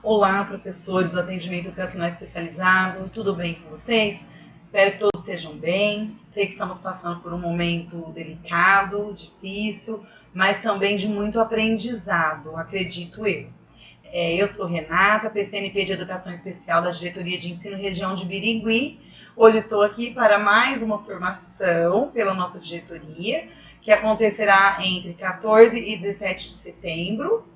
Olá, professores do atendimento educacional especializado, tudo bem com vocês? Espero que todos estejam bem. Sei que estamos passando por um momento delicado, difícil, mas também de muito aprendizado, acredito eu. Eu sou Renata, PCNP de Educação Especial da Diretoria de Ensino Região de Birigui. Hoje estou aqui para mais uma formação pela nossa diretoria, que acontecerá entre 14 e 17 de setembro.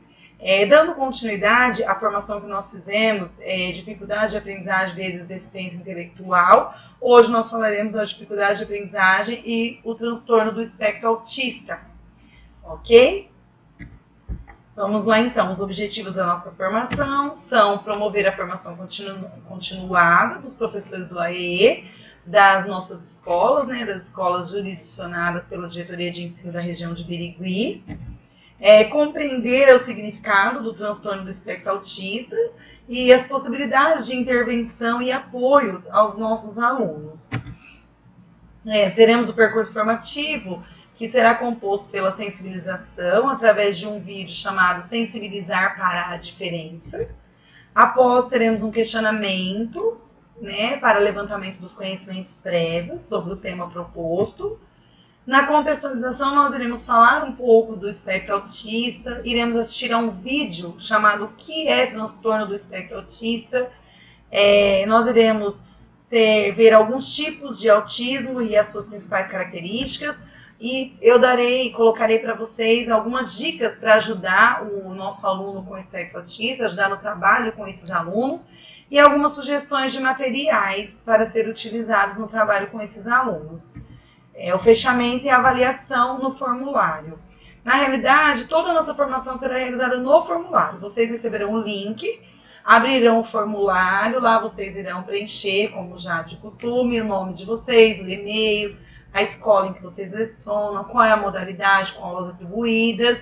Dando continuidade à formação que nós fizemos, dificuldade de aprendizagem vezes deficiência intelectual, hoje nós falaremos das dificuldades de aprendizagem e o transtorno do espectro autista, ok? Vamos lá então, os objetivos da nossa formação são promover a formação continuada dos professores do AEE, das nossas escolas, das escolas jurisdicionadas pela Diretoria de Ensino da região de Birigui, compreender o significado do transtorno do espectro autista e as possibilidades de intervenção e apoios aos nossos alunos. Teremos o percurso formativo, que será composto pela sensibilização, através de um vídeo chamado Sensibilizar para a Diferença. Após, teremos um questionamento, para levantamento dos conhecimentos prévios sobre o tema proposto. Na contextualização, nós iremos falar um pouco do espectro autista, iremos assistir a um vídeo chamado O que é transtorno do espectro autista. Nós iremos ver alguns tipos de autismo e as suas principais características, e eu colocarei para vocês algumas dicas para ajudar o nosso aluno com espectro autista, ajudar no trabalho com esses alunos, e algumas sugestões de materiais para ser utilizados no trabalho com esses alunos. O fechamento e a avaliação no formulário. Na realidade, toda a nossa formação será realizada no formulário. Vocês receberão o link, abrirão o formulário, lá vocês irão preencher, como já de costume, o nome de vocês, o e-mail, a escola em que vocês lecionam, qual é a modalidade, com aulas atribuídas,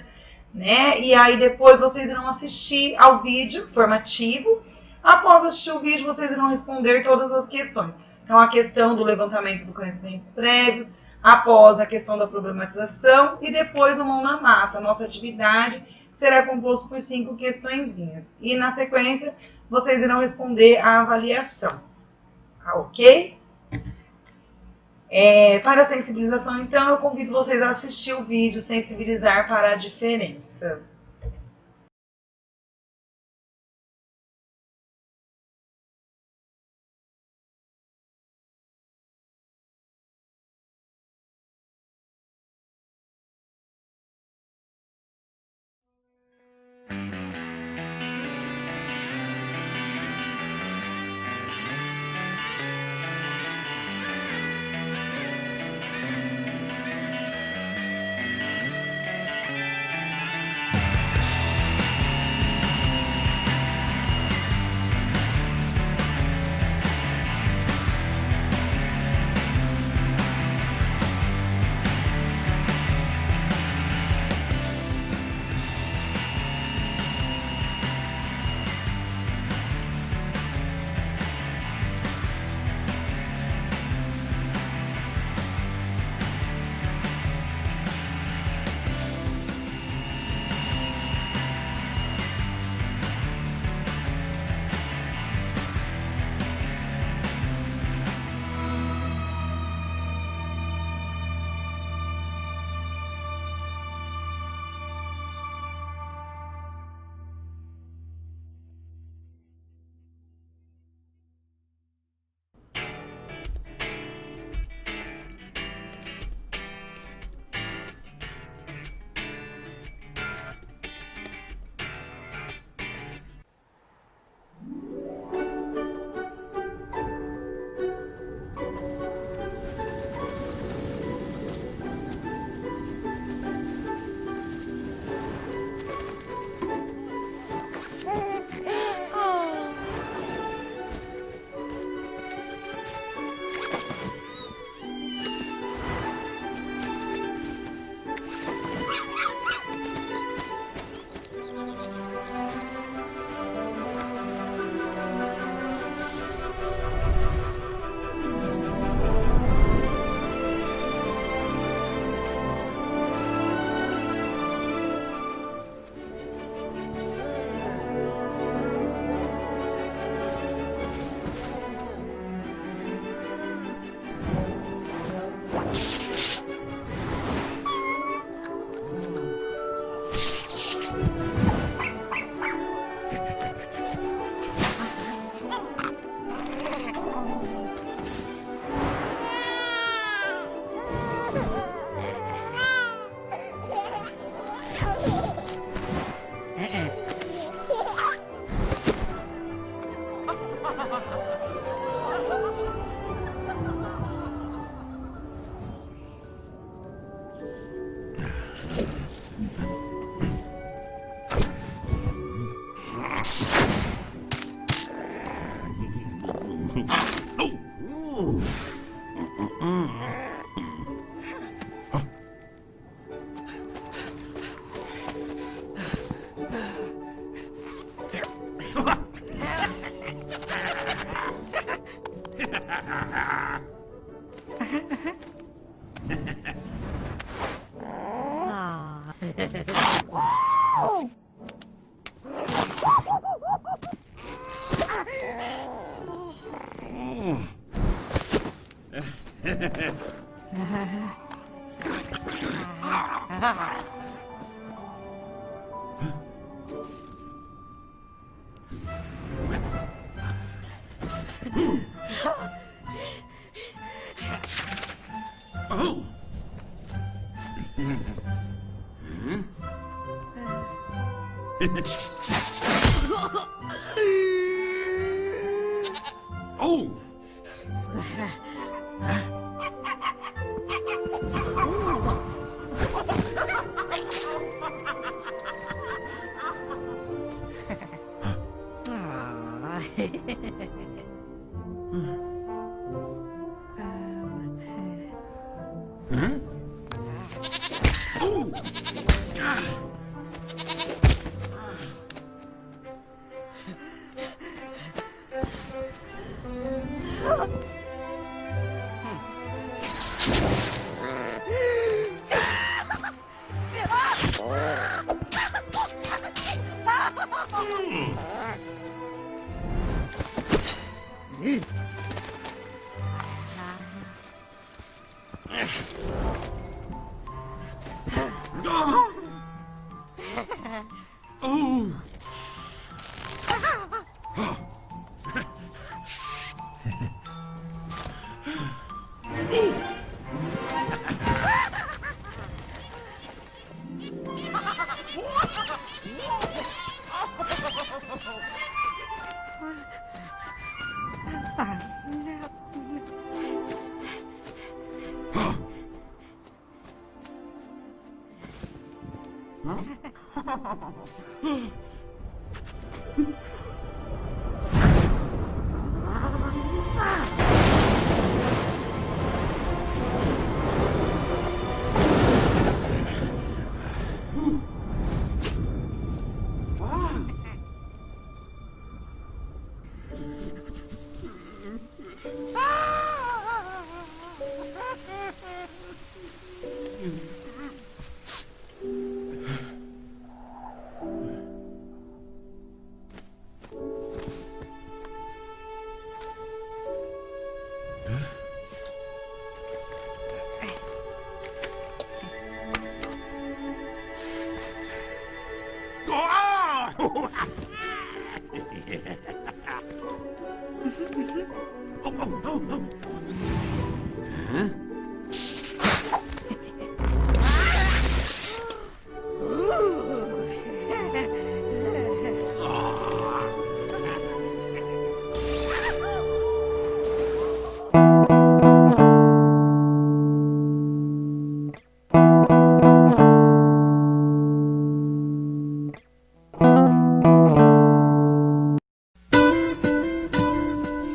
E aí depois vocês irão assistir ao vídeo formativo. Após assistir o vídeo, vocês irão responder todas as questões. Então, a questão do levantamento dos conhecimentos prévios, após a questão da problematização e depois o mão na massa. A nossa atividade será composta por 5 questõezinhas. E na sequência, vocês irão responder a avaliação. Ok? Para a sensibilização, então, eu convido vocês a assistir o vídeo Sensibilizar para a Diferença.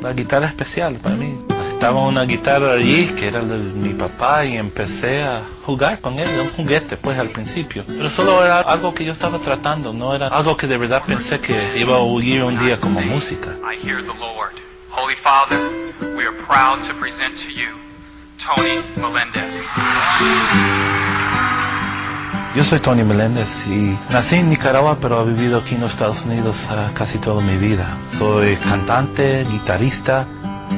La guitarra especial para mí. Estaba una guitarra allí que era de mi papá y empecé a jugar con él, un juguete pues al principio. Pero solo era algo que yo estaba tratando, no era algo que de verdad pensé que iba a oír un día como música. I hear the Lord. Holy Father, we are proud to present to you Tony Melendez. Yo soy Tony Melendez y nací en Nicaragua, pero he vivido aquí en los Estados Unidos casi toda mi vida. Soy cantante, guitarrista,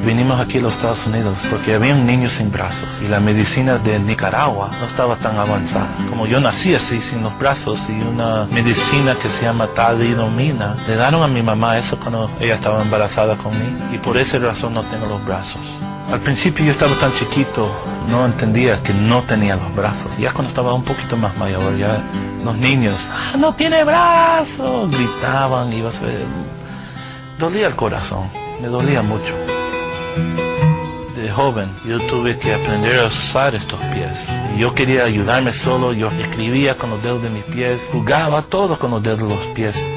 Vinimos aquí a los Estados Unidos porque había un niño sin brazos y la medicina de Nicaragua no estaba tan avanzada. Como yo nací así, sin los brazos, y una medicina que se llama talidomida, le dieron a mi mamá eso cuando ella estaba embarazada conmigo, y por esa razón no tengo los brazos. Al principio yo estaba tan chiquito, no entendía que no tenía los brazos. Ya cuando estaba un poquito más mayor, ya los niños, no tiene brazos, gritaban, y dolía el corazón, me dolía mucho. De joven yo tuve que aprender a usar estos pies. Y yo quería ayudarme solo, yo escribía con los dedos de mis pies, jugaba todo con los dedos de los pies.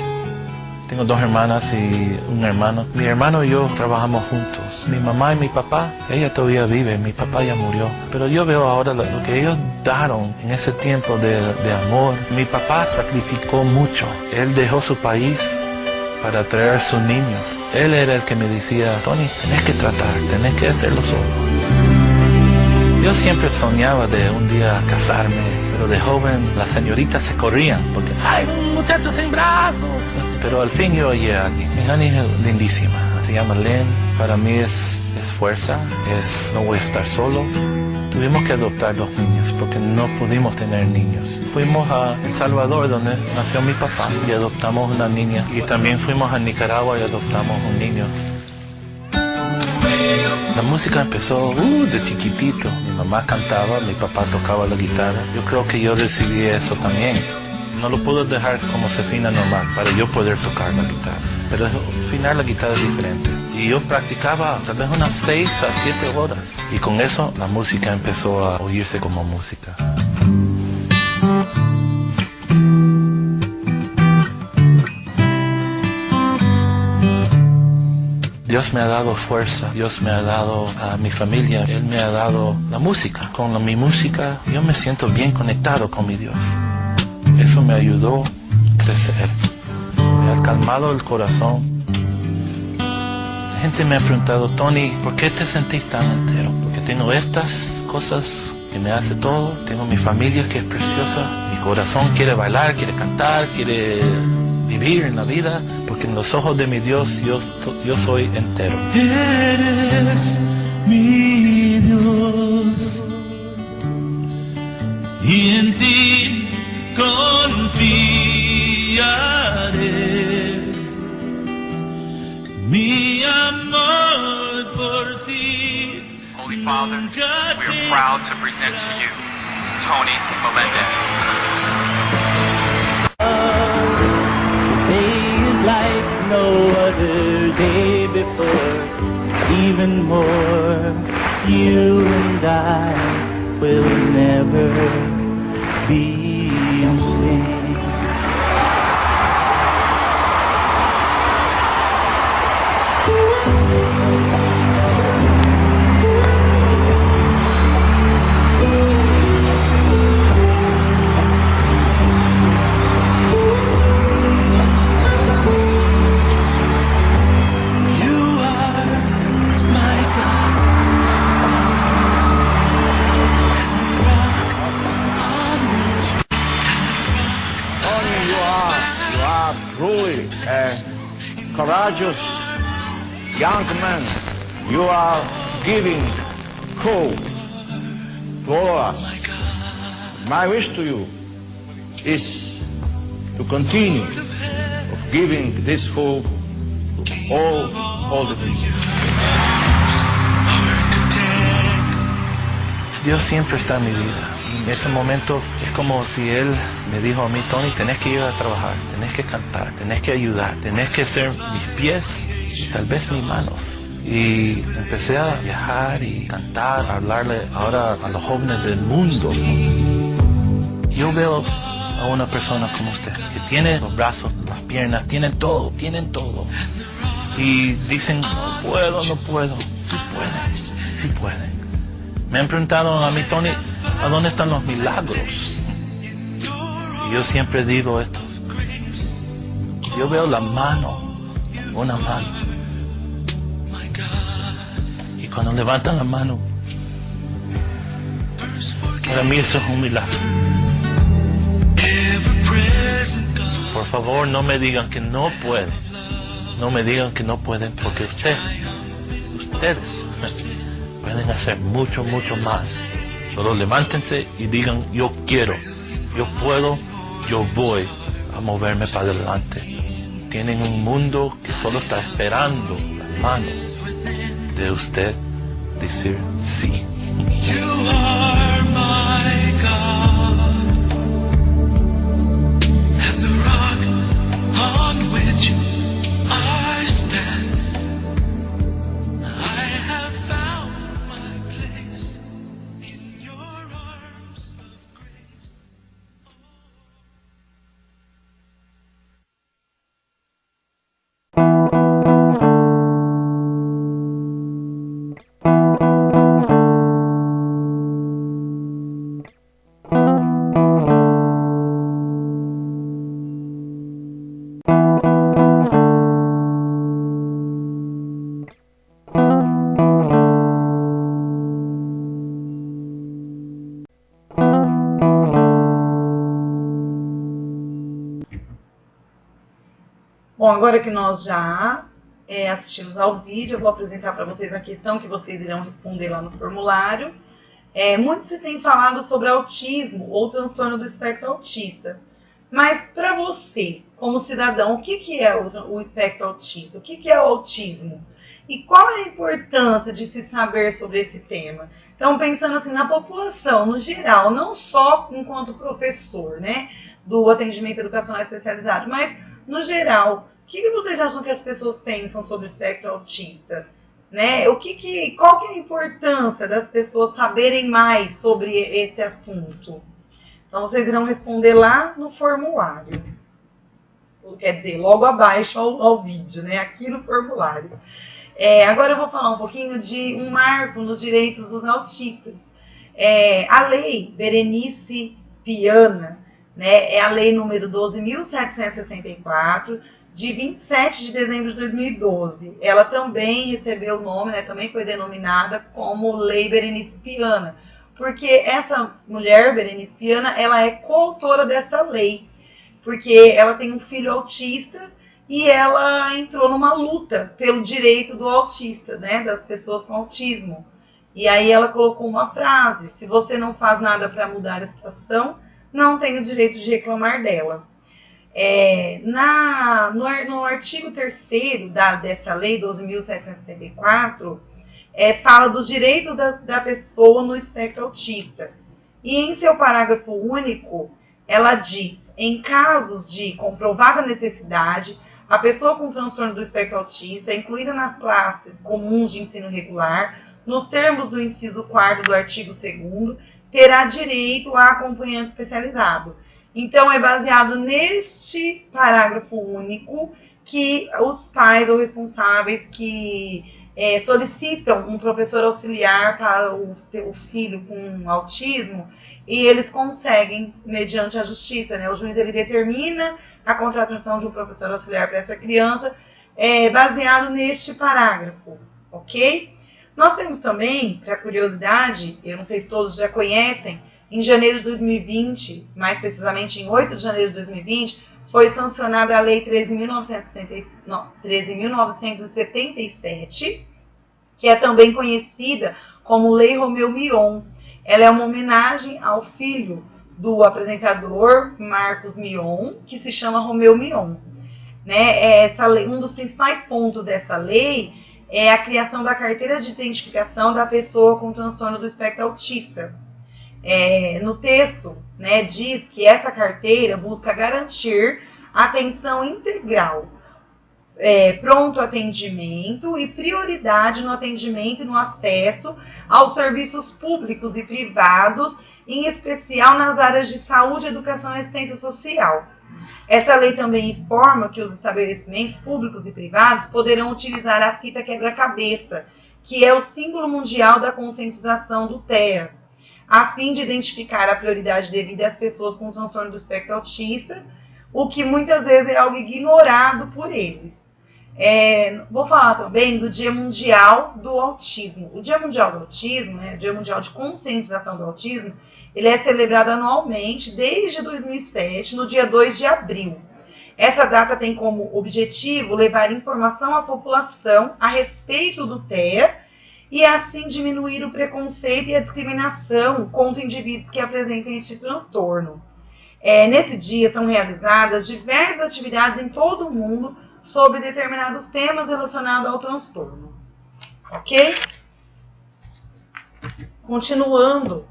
Tengo 2 hermanas y un hermano. Mi hermano y yo trabajamos juntos. Mi mamá y mi papá, ella todavía vive, mi papá ya murió. Pero yo veo ahora lo que ellos dieron en ese tiempo de amor. Mi papá sacrificó mucho. Él dejó su país para traer a su niño. Él era el que me decía, Tony, tenés que tratar, tenés que hacerlo solo. Yo siempre soñaba de un día casarme, pero de joven las señoritas se corrían porque ¡ay, un muchacho sin brazos! Pero al fin yo llegué aquí. Mi honey es lindísima, se llama Lynn. Para mí es fuerza, no voy a estar solo. Tuvimos que adoptar 2 niños porque no pudimos tener niños. Fuimos a El Salvador, donde nació mi papá, y adoptamos una niña. Y también fuimos a Nicaragua y adoptamos un niño. La música empezó de chiquitito. Mi mamá cantaba, mi papá tocaba la guitarra. Yo creo que yo recibí eso también. No lo puedo dejar como se afina normal para yo poder tocar la guitarra. Pero afinar la guitarra es diferente. Y yo practicaba tal vez unas 6 a 7 horas. Y con eso la música empezó a oírse como música. Dios me ha dado fuerza, Dios me ha dado a mi familia, Él me ha dado la música. Con mi música yo me siento bien conectado con mi Dios. Eso me ayudó a crecer, me ha calmado el corazón. La gente me ha preguntado, Tony, ¿por qué te sentís tan entero? Porque tengo estas cosas que me hace todo, tengo mi familia que es preciosa, mi corazón quiere bailar, quiere cantar, quiere vivir en la vida, porque en los ojos de mi Dios yo soy entero. Eres mi Dios y en ti confiaré. Mi amor por ti. Holy Father, we are proud to present to you Tony Melendez. Like no other day before, even more, you and I will never be the same. Truly a courageous young man. You are giving hope to all of us. My wish to you is to continue of giving this hope to all the people. Dios siempre está en mi vida. En ese momento es como si Él me dijo a mí, Tony, tenés que ir a trabajar, tenés que cantar, tenés que ayudar, tenés que ser mis pies y tal vez mis manos. Y empecé a viajar y cantar, a hablarle ahora a los jóvenes del mundo. Yo veo a una persona como usted, que tiene los brazos, las piernas, tienen todo. Y dicen, no puedo. Sí pueden. Me han preguntado a mí, Tony, ¿a dónde están los milagros? Y yo siempre digo esto. Yo veo una mano. Y cuando levantan la mano, para mí eso es un milagro. Por favor, no me digan que no pueden. No me digan que no pueden, porque usted ustedes pueden hacer mucho, mucho más. Solo levántense y digan, yo quiero, yo puedo, yo voy a moverme para adelante. Tienen un mundo que solo está esperando la mano de usted decir sí. You are my God, and the rock on which I stand. I have found my place in your arms of grace. Bom, agora que nós já assistimos ao vídeo, eu vou apresentar para vocês a questão que vocês irão responder lá no formulário. Muito se tem falado sobre autismo ou transtorno do espectro autista. Mas para você, como cidadão, o que é o espectro autista? O que é o autismo? E qual é a importância de se saber sobre esse tema? Então, pensando assim na população, no geral, não só enquanto professor, né, do atendimento educacional especializado, mas no geral, o que vocês acham que as pessoas pensam sobre o espectro autista? Né? Qual que é a importância das pessoas saberem mais sobre esse assunto? Então, vocês irão responder lá no formulário. Quer dizer, logo abaixo ao vídeo, né? Aqui no formulário. Agora eu vou falar um pouquinho de um marco nos direitos dos autistas. A Lei Berenice Piana, né, é a Lei número 12.764, de 27 de dezembro de 2012. Ela também recebeu o nome, né, também foi denominada como Lei Berenice Piana, porque essa mulher, Berenice Piana, ela é coautora dessa lei, porque ela tem um filho autista e ela entrou numa luta pelo direito do autista, né, das pessoas com autismo. E aí ela colocou uma frase: se você não faz nada para mudar a situação, não tem o direito de reclamar dela. No artigo 3º dessa lei 12.764, fala dos direitos da pessoa no espectro autista. E em seu parágrafo único, ela diz: em casos de comprovada necessidade, a pessoa com transtorno do espectro autista, incluída nas classes comuns de ensino regular, nos termos do inciso 4º do artigo 2º, terá direito a acompanhante especializado. Então, é baseado neste parágrafo único que os pais ou responsáveis que solicitam um professor auxiliar para o filho com autismo, e eles conseguem, mediante a justiça, né? O juiz ele determina a contratação de um professor auxiliar para essa criança, baseado neste parágrafo, ok? Nós temos também, para curiosidade, eu não sei se todos já conhecem, em janeiro de 2020, mais precisamente em 8 de janeiro de 2020, foi sancionada a Lei 13.977, que é também conhecida como Lei Romeu Mion. Ela é uma homenagem ao filho do apresentador Marcos Mion, que se chama Romeu Mion. Né? Um dos principais pontos dessa lei é a criação da carteira de identificação da pessoa com transtorno do espectro autista. No texto, né, diz que essa carteira busca garantir atenção integral, pronto atendimento e prioridade no atendimento e no acesso aos serviços públicos e privados, em especial nas áreas de saúde, educação e assistência social. Essa lei também informa que os estabelecimentos públicos e privados poderão utilizar a fita quebra-cabeça, que é o símbolo mundial da conscientização do TEA, a fim de identificar a prioridade devida às pessoas com transtorno do espectro autista, o que muitas vezes é algo ignorado por eles. Vou falar também do Dia Mundial do Autismo. O Dia Mundial do Autismo, né, o Dia Mundial de Conscientização do Autismo, ele é celebrado anualmente desde 2007, no dia 2 de abril. Essa data tem como objetivo levar informação à população a respeito do TEA e assim diminuir o preconceito e a discriminação contra indivíduos que apresentem este transtorno. Nesse dia são realizadas diversas atividades em todo o mundo sobre determinados temas relacionados ao transtorno. Ok? Continuando,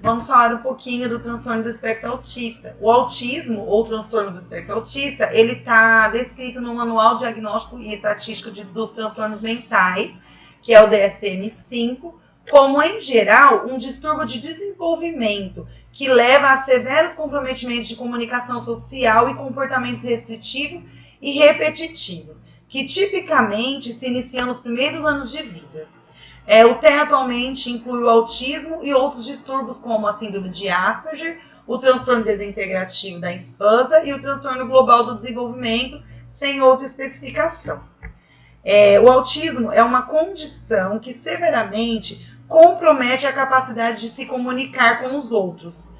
vamos falar um pouquinho do transtorno do espectro autista. O autismo, ou transtorno do espectro autista, ele está descrito no Manual Diagnóstico e Estatístico dos Transtornos Mentais, que é o DSM-5, como, em geral, um distúrbio de desenvolvimento que leva a severos comprometimentos de comunicação social e comportamentos restritivos e repetitivos, que tipicamente se iniciam nos primeiros anos de vida. O TEA atualmente inclui o autismo e outros distúrbios como a síndrome de Asperger, o transtorno desintegrativo da infância e o transtorno global do desenvolvimento, sem outra especificação. O autismo é uma condição que severamente compromete a capacidade de se comunicar com os outros,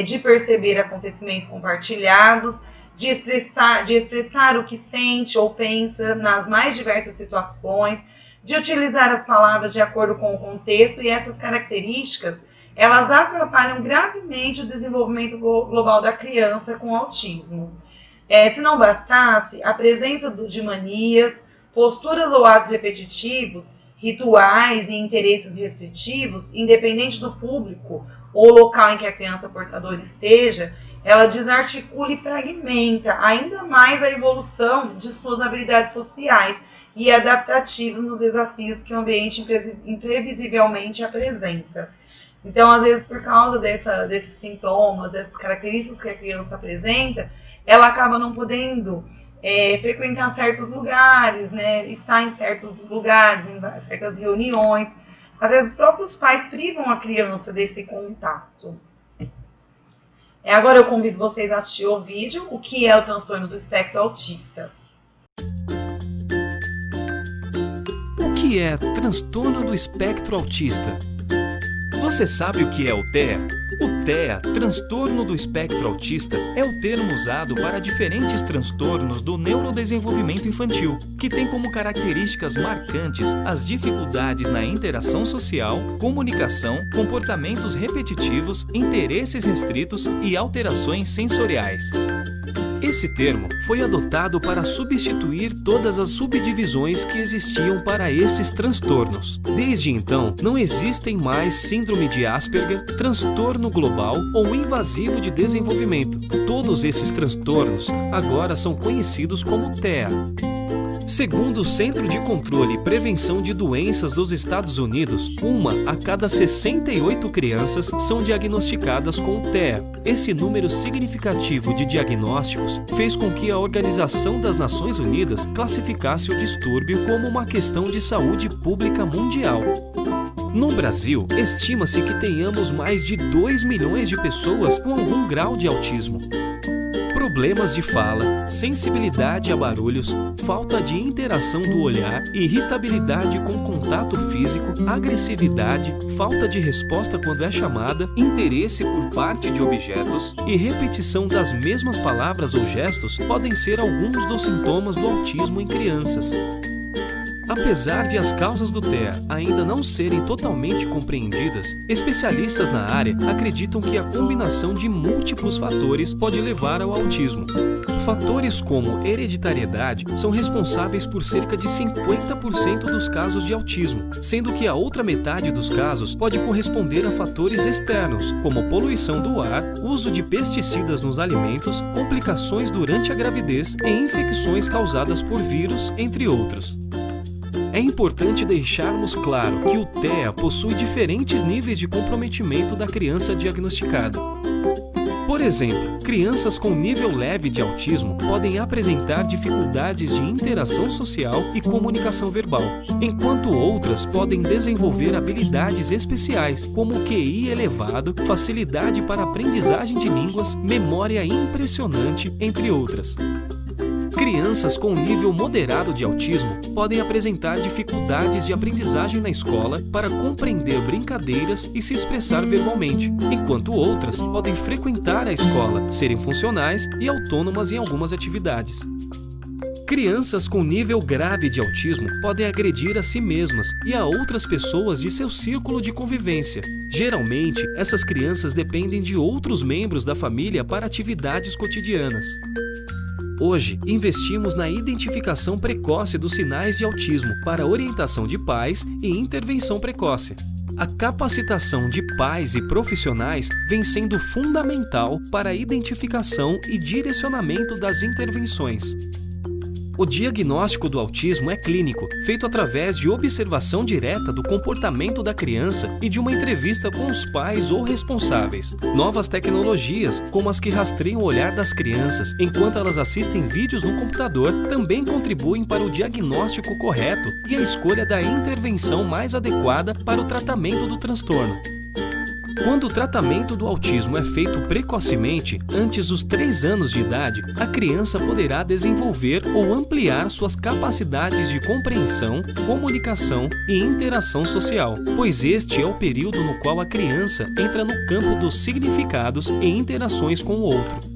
de perceber acontecimentos compartilhados, de expressar o que sente ou pensa nas mais diversas situações, de utilizar as palavras de acordo com o contexto, e essas características, elas atrapalham gravemente o desenvolvimento global da criança com autismo. Se não bastasse, a presença de manias, posturas ou atos repetitivos, rituais e interesses restritivos, independente do público ou local em que a criança portadora esteja, ela desarticula e fragmenta ainda mais a evolução de suas habilidades sociais e adaptativas nos desafios que o ambiente imprevisivelmente apresenta. Então, às vezes, por causa desses sintomas, dessas características que a criança apresenta, ela acaba não podendo frequentar certos lugares, né, estar em certos lugares, em certas reuniões. Às vezes, os próprios pais privam a criança desse contato. Agora eu convido vocês a assistir o vídeo, o que é o transtorno do espectro autista. O que é transtorno do espectro autista? Você sabe o que é o TEA? O TEA, transtorno do espectro autista, é o termo usado para diferentes transtornos do neurodesenvolvimento infantil, que tem como características marcantes as dificuldades na interação social, comunicação, comportamentos repetitivos, interesses restritos e alterações sensoriais. Esse termo foi adotado para substituir todas as subdivisões que existiam para esses transtornos. Desde então, não existem mais síndrome de Asperger, transtorno global ou invasivo de desenvolvimento. Todos esses transtornos agora são conhecidos como TEA. Segundo o Centro de Controle e Prevenção de Doenças dos Estados Unidos, 1 a cada 68 crianças são diagnosticadas com TEA. Esse número significativo de diagnósticos fez com que a Organização das Nações Unidas classificasse o distúrbio como uma questão de saúde pública mundial. No Brasil, estima-se que tenhamos mais de 2 milhões de pessoas com algum grau de autismo. Problemas de fala, sensibilidade a barulhos, falta de interação do olhar, irritabilidade com contato físico, agressividade, falta de resposta quando é chamada, interesse por parte de objetos e repetição das mesmas palavras ou gestos podem ser alguns dos sintomas do autismo em crianças. Apesar de as causas do TEA ainda não serem totalmente compreendidas, especialistas na área acreditam que a combinação de múltiplos fatores pode levar ao autismo. Fatores como hereditariedade são responsáveis por cerca de 50% dos casos de autismo, sendo que a outra metade dos casos pode corresponder a fatores externos, como poluição do ar, uso de pesticidas nos alimentos, complicações durante a gravidez e infecções causadas por vírus, entre outros. É importante deixarmos claro que o TEA possui diferentes níveis de comprometimento da criança diagnosticada. Por exemplo, crianças com nível leve de autismo podem apresentar dificuldades de interação social e comunicação verbal, enquanto outras podem desenvolver habilidades especiais, como QI elevado, facilidade para aprendizagem de línguas, memória impressionante, entre outras. Crianças com nível moderado de autismo podem apresentar dificuldades de aprendizagem na escola para compreender brincadeiras e se expressar verbalmente, enquanto outras podem frequentar a escola, serem funcionais e autônomas em algumas atividades. Crianças com nível grave de autismo podem agredir a si mesmas e a outras pessoas de seu círculo de convivência. Geralmente, essas crianças dependem de outros membros da família para atividades cotidianas. Hoje, investimos na identificação precoce dos sinais de autismo para orientação de pais e intervenção precoce. A capacitação de pais e profissionais vem sendo fundamental para a identificação e direcionamento das intervenções. O diagnóstico do autismo é clínico, feito através de observação direta do comportamento da criança e de uma entrevista com os pais ou responsáveis. Novas tecnologias, como as que rastreiam o olhar das crianças enquanto elas assistem vídeos no computador, também contribuem para o diagnóstico correto e a escolha da intervenção mais adequada para o tratamento do transtorno. Quando o tratamento do autismo é feito precocemente, antes dos 3 anos de idade, a criança poderá desenvolver ou ampliar suas capacidades de compreensão, comunicação e interação social, pois este é o período no qual a criança entra no campo dos significados e interações com o outro.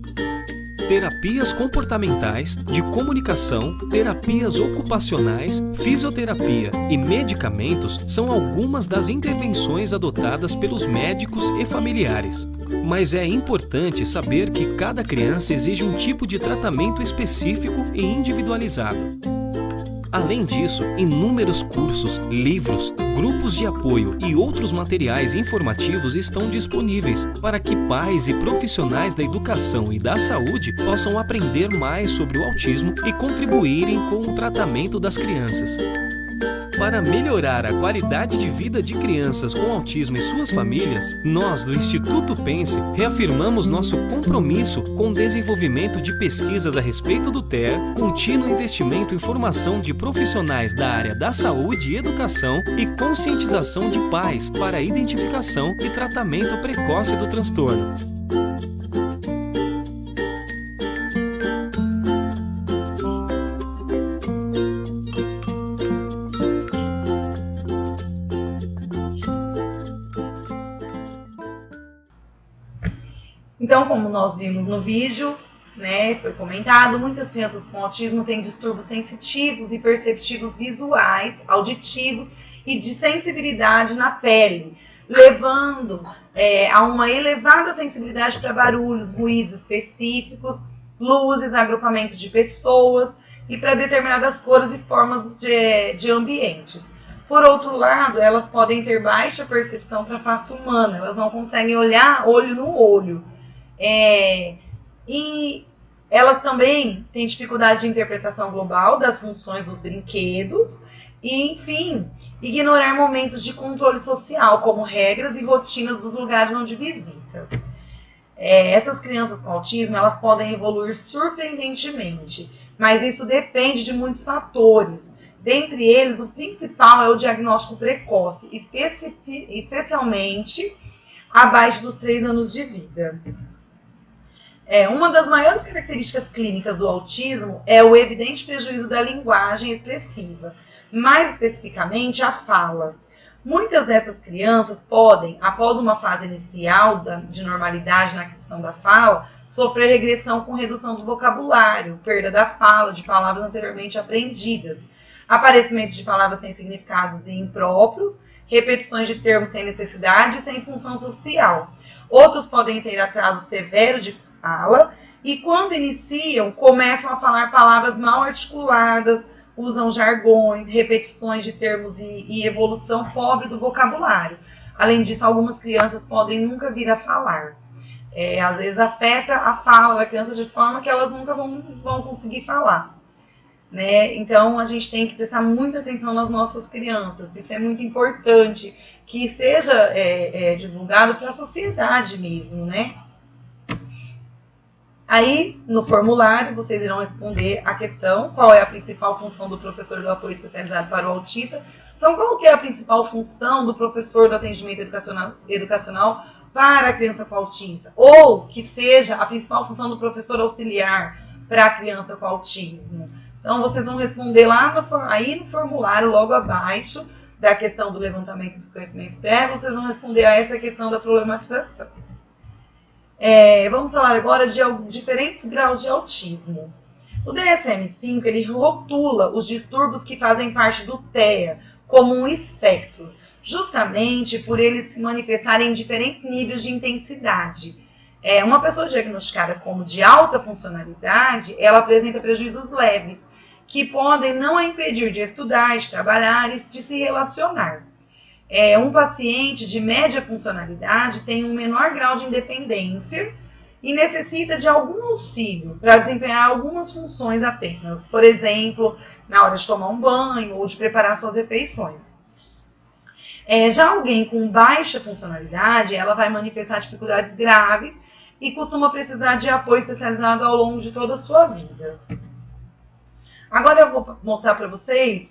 Terapias comportamentais, de comunicação, terapias ocupacionais, fisioterapia e medicamentos são algumas das intervenções adotadas pelos médicos e familiares. Mas é importante saber que cada criança exige um tipo de tratamento específico e individualizado. Além disso, inúmeros cursos, livros, grupos de apoio e outros materiais informativos estão disponíveis para que pais e profissionais da educação e da saúde possam aprender mais sobre o autismo e contribuírem com o tratamento das crianças. Para melhorar a qualidade de vida de crianças com autismo e suas famílias, nós do Instituto Pense reafirmamos nosso compromisso com o desenvolvimento de pesquisas a respeito do TEA, contínuo investimento em formação de profissionais da área da saúde e educação e conscientização de pais para a identificação e tratamento precoce do transtorno. Então, como nós vimos no vídeo, né, foi comentado, muitas crianças com autismo têm distúrbios sensitivos e perceptivos visuais, auditivos e de sensibilidade na pele, levando a uma elevada sensibilidade para barulhos, ruídos específicos, luzes, agrupamento de pessoas e para determinadas cores e formas de ambientes. Por outro lado, elas podem ter baixa percepção para a face humana, elas não conseguem olhar olho no olho. E elas também têm dificuldade de interpretação global das funções dos brinquedos e, enfim, ignorar momentos de controle social, como regras e rotinas dos lugares onde visita. Essas crianças com autismo, elas podem evoluir surpreendentemente, mas isso depende de muitos fatores. Dentre eles, o principal é o diagnóstico precoce, especialmente abaixo dos 3 anos de vida. Uma das maiores características clínicas do autismo é o evidente prejuízo da linguagem expressiva, mais especificamente a fala. Muitas dessas crianças podem, após uma fase inicial de normalidade na questão da fala, sofrer regressão com redução do vocabulário, perda da fala, de palavras anteriormente aprendidas, aparecimento de palavras sem significados e impróprios, repetições de termos sem necessidade e sem função social. Outros podem ter atraso severo de fala e, quando iniciam, começam a falar palavras mal articuladas, usam jargões, repetições de termos e evolução pobre do vocabulário. Além disso, algumas crianças podem nunca vir a falar. Às vezes afeta a fala da criança de forma que elas nunca vão conseguir falar. Né? Então, a gente tem que prestar muita atenção nas nossas crianças. Isso é muito importante, que seja divulgado para a sociedade mesmo, né? Aí, no formulário, vocês irão responder a questão: qual é a principal função do professor do apoio especializado para o autista? Então, qual que é a principal função do professor do atendimento educacional para a criança com autismo? Ou que seja a principal função do professor auxiliar para a criança com autismo? Então, vocês vão responder lá no formulário, logo abaixo da questão do levantamento dos conhecimentos prévios, vocês vão responder a essa questão da problematização. Vamos falar agora de diferentes graus de autismo. O DSM-5 ele rotula os distúrbios que fazem parte do TEA como um espectro, justamente por eles se manifestarem em diferentes níveis de intensidade. Uma pessoa diagnosticada como de alta funcionalidade, ela apresenta prejuízos leves, que podem não a impedir de estudar, de trabalhar e de se relacionar. Um paciente de média funcionalidade tem um menor grau de independência e necessita de algum auxílio para desempenhar algumas funções apenas, por exemplo, na hora de tomar um banho ou de preparar suas refeições. Já alguém com baixa funcionalidade, ela vai manifestar dificuldades graves e costuma precisar de apoio especializado ao longo de toda a sua vida. Agora eu vou mostrar para vocês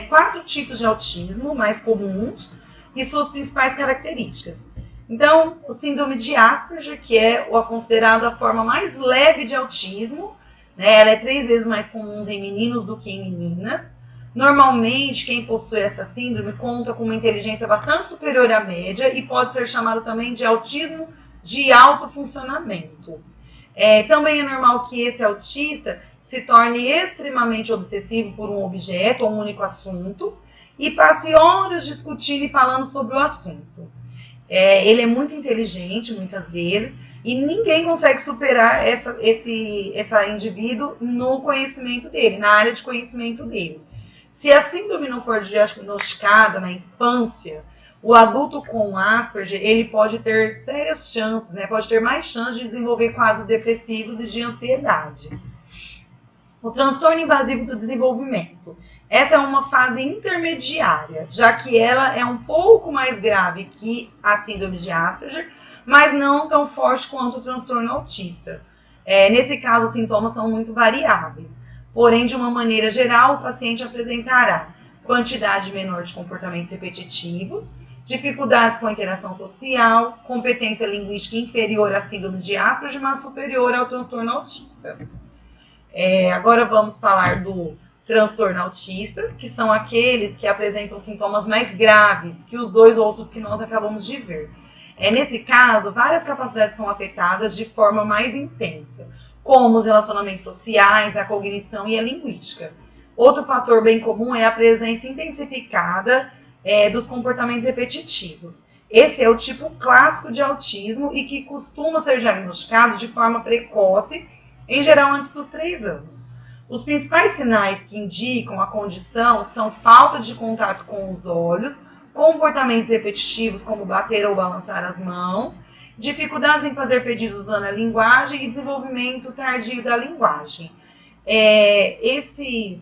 4 tipos de autismo mais comuns e suas principais características. Então, o síndrome de Asperger, que é considerada a forma mais leve de autismo, né? Ela é 3 vezes mais comum em meninos do que em meninas. Normalmente, quem possui essa síndrome conta com uma inteligência bastante superior à média e pode ser chamado também de autismo de alto funcionamento. Também é normal que esse autista se torne extremamente obsessivo por um objeto ou um único assunto e passe horas discutindo e falando sobre o assunto. Ele é muito inteligente, muitas vezes, e ninguém consegue superar esse indivíduo no conhecimento dele, na área de conhecimento dele. Se a síndrome não for diagnosticada na infância, o adulto com Asperger, ele pode ter sérias chances, né? Pode ter mais chances de desenvolver quadros depressivos e de ansiedade. O transtorno invasivo do desenvolvimento. Essa é uma fase intermediária, já que ela é um pouco mais grave que a síndrome de Asperger, mas não tão forte quanto o transtorno autista. Nesse caso, os sintomas são muito variáveis. Porém, de uma maneira geral, o paciente apresentará quantidade menor de comportamentos repetitivos, dificuldades com a interação social, competência linguística inferior à síndrome de Asperger, mas superior ao transtorno autista. Agora vamos falar do transtorno autista, que são aqueles que apresentam sintomas mais graves que os 2 outros que nós acabamos de ver. Nesse caso, várias capacidades são afetadas de forma mais intensa, como os relacionamentos sociais, a cognição e a linguística. Outro fator bem comum é a presença intensificada dos comportamentos repetitivos. Esse é o tipo clássico de autismo e que costuma ser diagnosticado de forma precoce, em geral antes dos 3 anos. Os principais sinais que indicam a condição são falta de contato com os olhos, comportamentos repetitivos como bater ou balançar as mãos, dificuldades em fazer pedidos usando a linguagem e desenvolvimento tardio da linguagem. Esse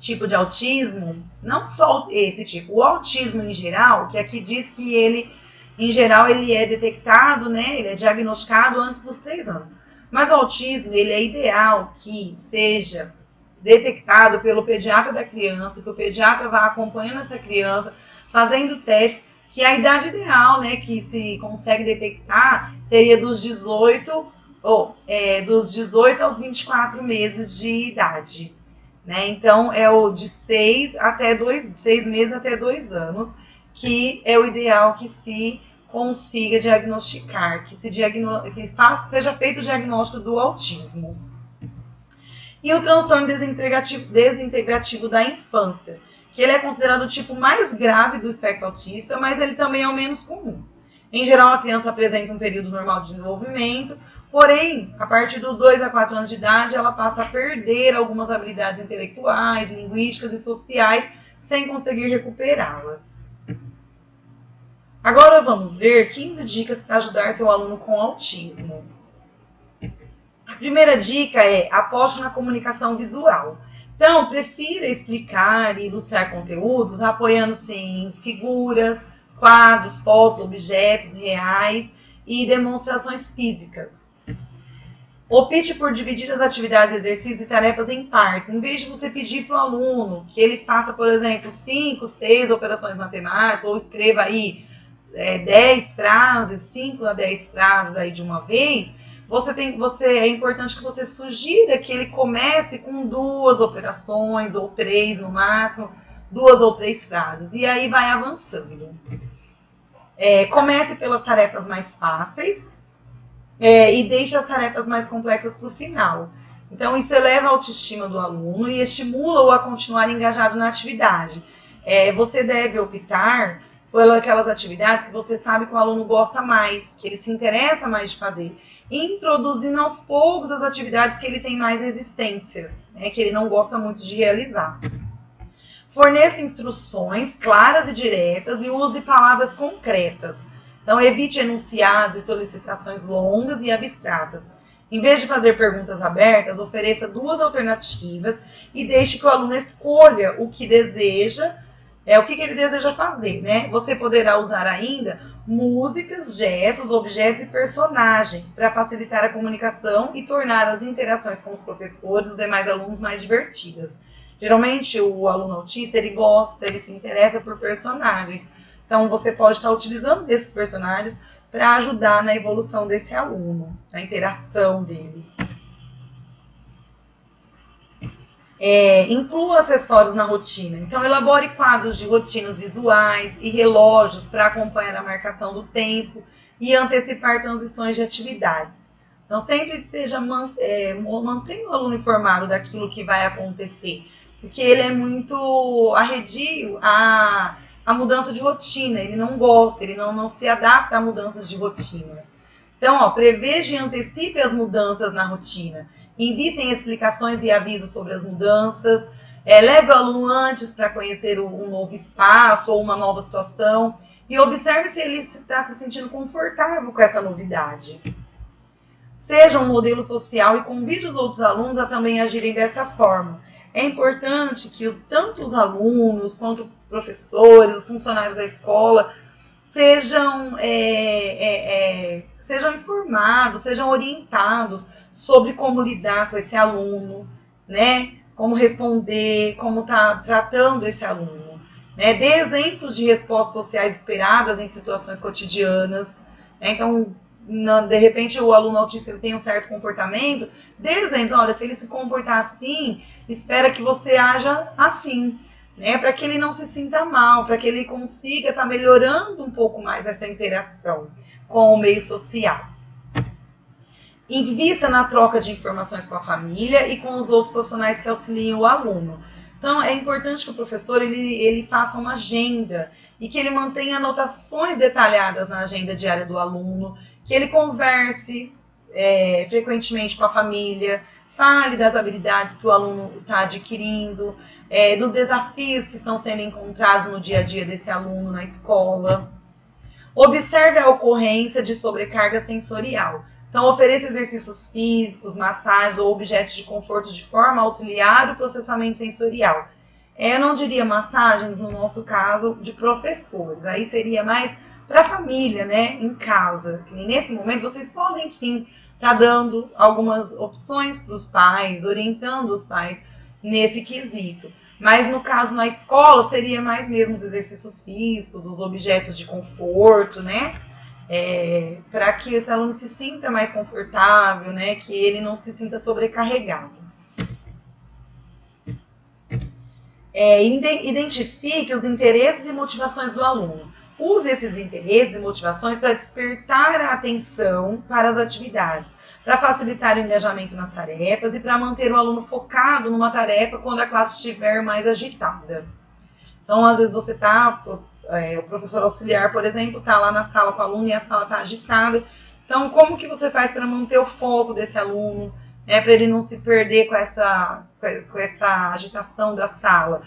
tipo de autismo, não só esse tipo, o autismo em geral, que aqui diz que ele, em geral, ele é detectado, né, ele é diagnosticado antes dos 3 anos. Mas o autismo, ele é ideal que seja detectado pelo pediatra da criança, que o pediatra vá acompanhando essa criança, fazendo testes, que a idade ideal, né, que se consegue detectar, seria dos 18 aos 24 meses de idade. Né? Então, é o de 6 meses até 2 anos, que é o ideal que se consiga diagnosticar, que seja feito o diagnóstico do autismo. E o transtorno desintegrativo da infância, que ele é considerado o tipo mais grave do espectro autista, mas ele também é o menos comum. Em geral, a criança apresenta um período normal de desenvolvimento, porém, a partir dos 2 a 4 anos de idade, ela passa a perder algumas habilidades intelectuais, linguísticas e sociais, sem conseguir recuperá-las. Agora vamos ver 15 dicas para ajudar seu aluno com autismo. A primeira dica é aposte na comunicação visual. Então, prefira explicar e ilustrar conteúdos apoiando-se em figuras, quadros, fotos, objetos reais e demonstrações físicas. Opte por dividir as atividades, exercícios e tarefas em partes, em vez de você pedir para o aluno que ele faça, por exemplo, 5, 6 operações matemáticas ou escreva aí 10 frases, 5 a 10 frases aí de uma vez. É importante que você sugira que ele comece com 2 operações ou 3 no máximo, 2 ou 3 frases, e aí vai avançando. Comece pelas tarefas mais fáceis e deixe as tarefas mais complexas para o final. Então, isso eleva a autoestima do aluno e estimula-o a continuar engajado na atividade. Você deve optar por aquelas atividades que você sabe que o aluno gosta mais, que ele se interessa mais de fazer, introduzindo aos poucos as atividades que ele tem mais resistência, né, que ele não gosta muito de realizar. Forneça instruções claras e diretas e use palavras concretas. Então, evite enunciados e solicitações longas e abstratas. Em vez de fazer perguntas abertas, ofereça 2 alternativas e deixe que o aluno escolha o que deseja, o que ele deseja fazer, né? Você poderá usar ainda músicas, gestos, objetos e personagens para facilitar a comunicação e tornar as interações com os professores e os demais alunos mais divertidas. Geralmente, o aluno autista, ele gosta, ele se interessa por personagens. Então, você pode estar utilizando desses personagens para ajudar na evolução desse aluno, na interação dele. Inclua acessórios na rotina. Então, elabore quadros de rotinas visuais e relógios para acompanhar a marcação do tempo e antecipar transições de atividades. Então, sempre esteja mantendo o aluno informado daquilo que vai acontecer, porque ele é muito arredio a mudança de rotina, ele não gosta, ele não se adapta a mudanças de rotina. Então, preveja e antecipe as mudanças na rotina. Invista em explicações e avisos sobre as mudanças. Leve o aluno antes para conhecer um novo espaço ou uma nova situação. E observe se ele está se sentindo confortável com essa novidade. Seja um modelo social e convide os outros alunos a também agirem dessa forma. É importante que tanto os alunos quanto professores, os funcionários da escola, sejam informados, sejam orientados sobre como lidar com esse aluno, né? Como responder, como estar tratando esse aluno. Né? Dê exemplos de respostas sociais esperadas em situações cotidianas. Né? Então, de repente, o aluno autista ele tem um certo comportamento, dê exemplos, olha, se ele se comportar assim, espera que você haja assim. Né, para que ele não se sinta mal, para que ele consiga estar melhorando um pouco mais essa interação com o meio social. Invista na troca de informações com a família e com os outros profissionais que auxiliam o aluno. Então, é importante que o professor ele faça uma agenda e que ele mantenha anotações detalhadas na agenda diária do aluno, que ele converse frequentemente com a família, fale das habilidades que o aluno está adquirindo, dos desafios que estão sendo encontrados no dia a dia desse aluno na escola. Observe a ocorrência de sobrecarga sensorial. Então, ofereça exercícios físicos, massagens ou objetos de conforto de forma a auxiliar o processamento sensorial. Eu não diria massagens, no nosso caso, de professores. Aí seria mais para a família, né, em casa. E nesse momento, vocês podem sim estar dando algumas opções para os pais, orientando os pais nesse quesito. Mas no caso na escola, seria mais mesmo os exercícios físicos, os objetos de conforto, né? Para que esse aluno se sinta mais confortável, né? Que ele não se sinta sobrecarregado. Identifique os interesses e motivações do aluno. Use esses interesses e motivações para despertar a atenção para as atividades, para facilitar o engajamento nas tarefas e para manter o aluno focado numa tarefa quando a classe estiver mais agitada. Então, às vezes você o professor auxiliar, por exemplo, está lá na sala com o aluno e a sala está agitada. Então, como que você faz para manter o foco desse aluno, né, para ele não se perder com essa agitação da sala?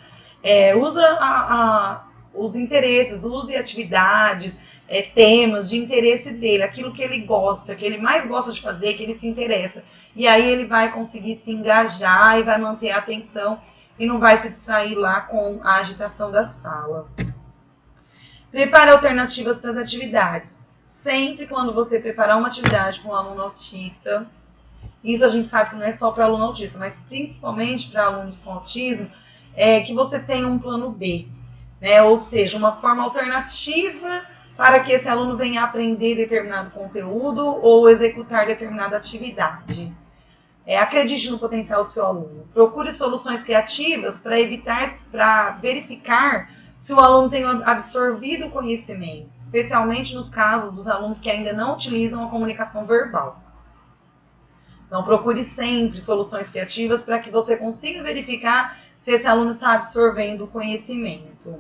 Usa os interesses, use atividades, temas de interesse dele, aquilo que ele gosta, que ele mais gosta de fazer, que ele se interessa. E aí ele vai conseguir se engajar e vai manter a atenção e não vai se distrair lá com a agitação da sala. Prepare alternativas para as atividades. Sempre quando você preparar uma atividade com um aluno autista, isso a gente sabe que não é só para aluno autista, mas principalmente para alunos com autismo, que você tenha um plano B. Né? Ou seja, uma forma alternativa para que esse aluno venha aprender determinado conteúdo ou executar determinada atividade. Acredite no potencial do seu aluno. Procure soluções criativas para verificar se o aluno tem absorvido o conhecimento, especialmente nos casos dos alunos que ainda não utilizam a comunicação verbal. Então, procure sempre soluções criativas para que você consiga verificar se esse aluno está absorvendo o conhecimento.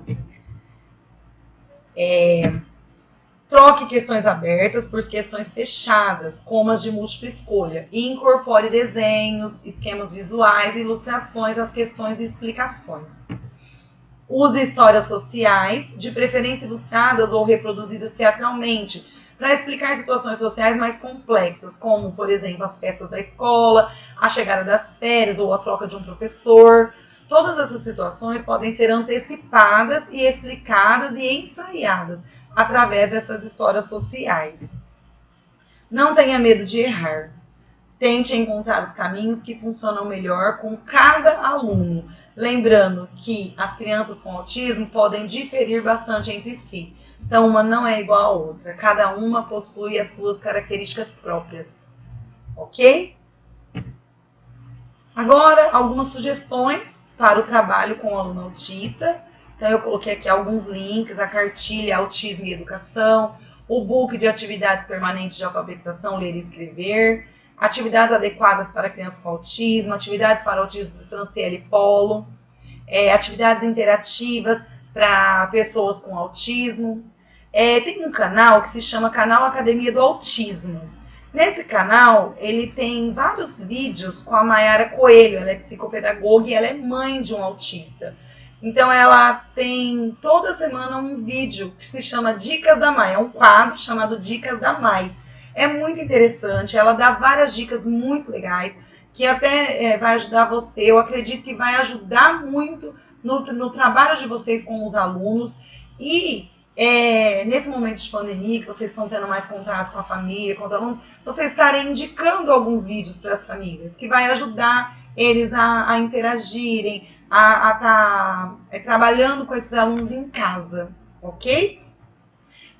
Troque questões abertas por questões fechadas, como as de múltipla escolha, e incorpore desenhos, esquemas visuais e ilustrações às questões e explicações. Use histórias sociais, de preferência ilustradas ou reproduzidas teatralmente, para explicar situações sociais mais complexas, como, por exemplo, as festas da escola, a chegada das férias ou a troca de um professor. Todas essas situações podem ser antecipadas e explicadas e ensaiadas através dessas histórias sociais. Não tenha medo de errar. Tente encontrar os caminhos que funcionam melhor com cada aluno. Lembrando que as crianças com autismo podem diferir bastante entre si. Então, uma não é igual à outra. Cada uma possui as suas características próprias. Ok? Agora, algumas sugestões para o trabalho com o aluno autista. Então, eu coloquei aqui alguns links, a cartilha Autismo e Educação, o book de atividades permanentes de alfabetização, ler e escrever, atividades adequadas para crianças com autismo, atividades para autistas Franciele Polo, atividades interativas para pessoas com autismo. Tem um canal que se chama Canal Academia do Autismo. Nesse canal, ele tem vários vídeos com a Mayara Coelho, ela é psicopedagoga e ela é mãe de um autista. Então, ela tem toda semana um vídeo que se chama Dicas da Mai, é um quadro chamado Dicas da Mai. É muito interessante, ela dá várias dicas muito legais, que até vai ajudar você, eu acredito que vai ajudar muito no trabalho de vocês com os alunos. E nesse momento de pandemia, que vocês estão tendo mais contato com a família, com os alunos, vocês estarem indicando alguns vídeos para as famílias, que vai ajudar eles a interagirem, a estar trabalhando com esses alunos em casa, ok?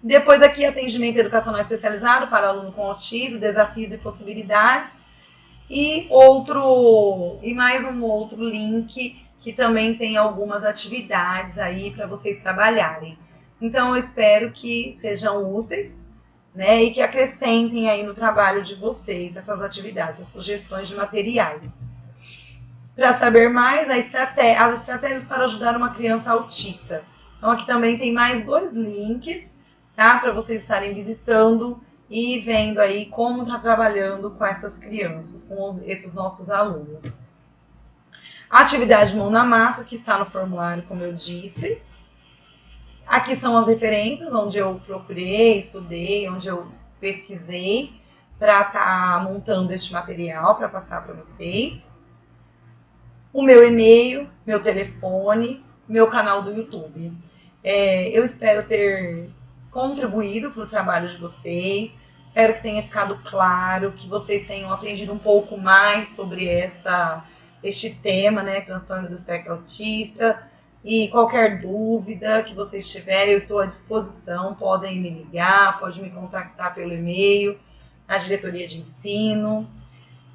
Depois aqui, atendimento educacional especializado para aluno com autismo, desafios e possibilidades. E mais um outro link que também tem algumas atividades aí para vocês trabalharem. Então, eu espero que sejam úteis, né, e que acrescentem aí no trabalho de vocês essas atividades, as sugestões de materiais. Para saber mais, as estratégias para ajudar uma criança autista. Então, aqui também tem mais 2 links, tá, para vocês estarem visitando e vendo aí como está trabalhando com essas crianças, com esses nossos alunos. A atividade Mão na Massa, que está no formulário, como eu disse. Aqui são as referências, onde eu procurei, estudei, onde eu pesquisei para estar montando este material, para passar para vocês. O meu e-mail, meu telefone, meu canal do YouTube. Eu espero ter contribuído para o trabalho de vocês, espero que tenha ficado claro, que vocês tenham aprendido um pouco mais sobre este tema, né, transtorno do espectro autista. E qualquer dúvida que vocês tiverem, eu estou à disposição, podem me ligar, podem me contactar pelo e-mail, na diretoria de ensino.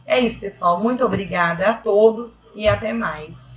É isso, pessoal. Muito obrigada a todos e até mais.